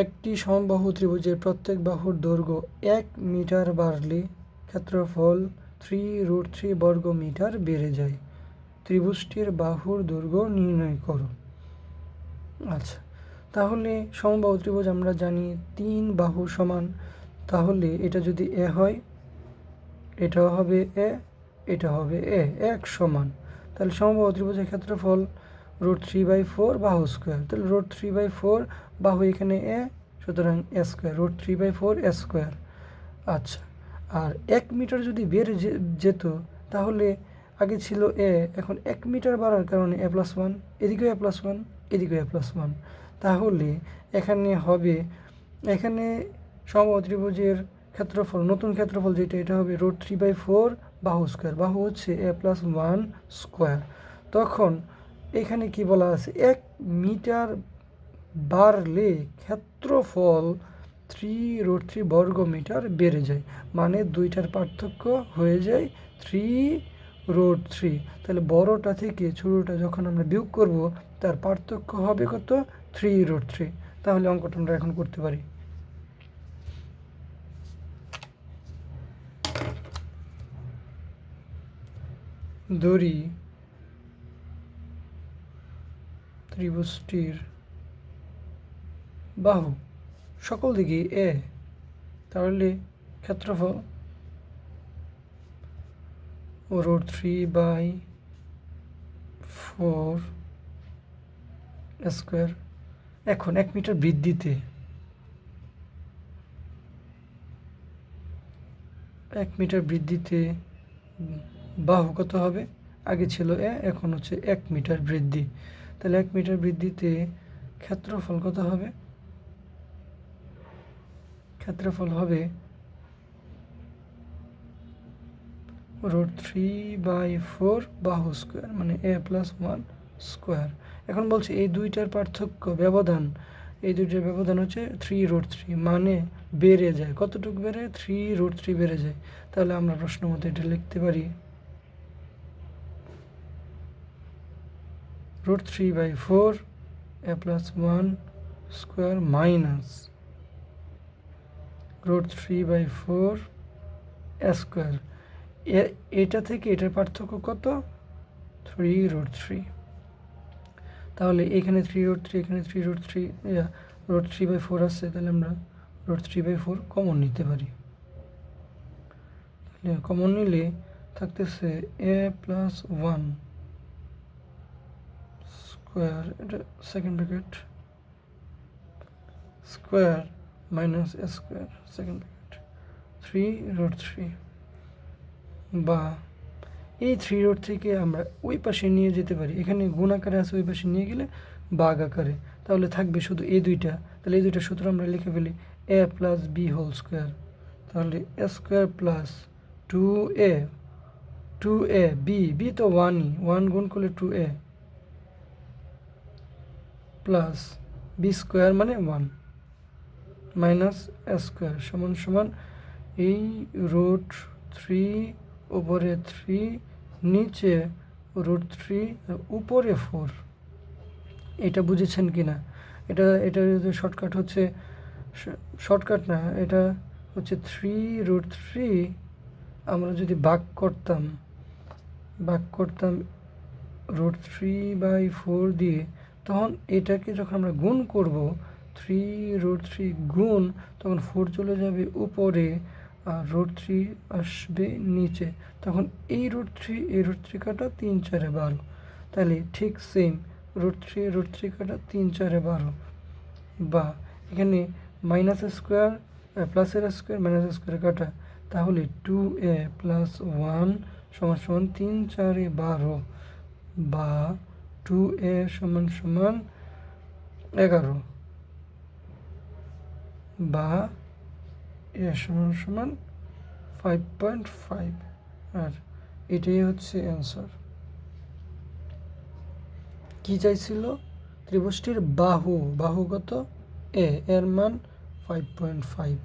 একটি সমবাহু ত্রিভুজের প্রত্যেক বাহুর দৈর্ঘ্য 1 মিটার বাড়লে ক্ষেত্রফল 3√3 বর্গ মিটার বেড়ে যায়। ত্রিভুজটির বাহুর দৈর্ঘ্য নির্ণয় করো। আচ্ছা, তাহলে সমবাহু ত্রিভুজ আমরা জানি 3 বাহু সমান, তাহলে এটা যদি এ হয়, এটাও হবে এ, এটা হবে এ, এক সমান। তাহলে সমবাহু ত্রিভুজের ক্ষেত্রফল √3/4 বাহু স্কোয়ার। তাহলে √3/4 বাহু এখানে এ, সুতরাং এ স্কোয়ার, √3/4 এ স্কোয়ার। আচ্ছা, আর 1 মিটার যদি বেড়ে যেত তাহলে আগে ছিল এ, এখন 1 মিটার বাড়ার কারণে a+1, এদিকেও a+1, এদিকেও a+1, তাহলে এখানে হবে, এখানে সমবাহু ত্রিভুজের ক্ষেত্রফল, নতুন ক্ষেত্রফল যেটা, এটা হবে √3/4 বাহু স্কোয়ার। বাহু হচ্ছে a+1 স্কোয়ার। তখন এখানে কি বলা আছে, 1 মিটার বাড়লে ক্ষেত্রফল 3√3 বর্গ মিটার বেড়ে যায়, মানে দুইটার পার্থক্য হয়ে যায় 3√3। তাহলে বড়টা থেকে ছোটোটা যখন আমরা বিয়োগ করব তার পার্থক্য হবে কত, 3√3। তাহলে অঙ্কটা আমরা এখন করতে পারি। ধরি ত্রিভুজটির বাহু সকল দিকে এ, তাহলে ক্ষেত্রফল √3/4 স্কোয়ার। এখন 1 মিটার বৃদ্ধিতে, 1 মিটার বৃদ্ধিতে বাহু কত হবে, আগে ছিল এ, এখন হচ্ছে 1 মিটার বৃদ্ধি। তাহলে 1 মিটার বৃদ্ধিতে ক্ষেত্রফল কত হবে, ক্ষেত্রফল হবে √3/4 বাহু স্কোয়ার, মানে a+1 স্কোয়ার। এখন বলছে এই দুইটার পার্থক্য, ব্যবধান, এই দুইটার ব্যবধান হচ্ছে 3√3, মানে বেড়ে যায়। কতটুকু বেড়ে, 3√3 বেড়ে যায়। তাহলে আমরা প্রশ্ন মতো এটা লিখতে পারি √3/4 a+1 স্কোয়ার মাইনাস √3/4 স্কোয়ার। এটা থেকে এটার পার্থক্য কত, 3√3। তাহলে এখানে 3√3, এখানে 3√3, √3/4 আছে, তাহলে আমরা √3/4 কমন নিতে পারি। তাহলে কমন নিলে থাকতেছে a+1 স্কোয়ার, এটা second bracket, square minus a square second bracket, 3√3, বা এই 3√3কে আমরা ওই পাশে নিয়ে যেতে পারি। এখানে গুণ আকারে আছে, ওই পাশে নিয়ে গেলে ভাগ আকারে, তাহলে থাকবে শুধু এই দুইটা। তাহলে এই দুইটা সূত্র আমরা লিখে ফেলি, a + b হোল স্কোয়ার। তাহলে a square plus 2a, 2a b, b তো 1ই, 1 গুণ করলে 2a প্লাস b স্কোয়ার মানে 1 মাইনাস a স্কোয়ার সমান সমান এই √3 উপরে 3, নিচে √3, উপরে 4। এটা বুঝেছেন কি না? এটা শর্টকাট হচ্ছে, শর্টকাট না, এটা হচ্ছে 3√3 আমরা যদি ভাগ করতাম √3/4 দিয়ে, তখন এটাকে যখন আমরা গুণ করব 3√3 গুণ, তখন 4 চলে যাবে উপরে আর √3 আসবে নিচে, তখন এই √3 এই √3 কাটা 3 4 12। তাহলে ঠিক সেম, √3 কাটা 3 4 12, বা এখানে মাইনাস স্কোয়ার প্লাসের স্কোয়ার মাইনাস স্কোয়ার কাটা, তাহলে 2a + 1 সমান সমান 3 4 12, বা 2a সমান সমান 11, বা a সমান সমান 5.5। আর এটাই হচ্ছে অ্যান্সার। কি চাইছিল, ত্রিভুজটির বাহু, বাহু কত, এ, এর মান 5.5।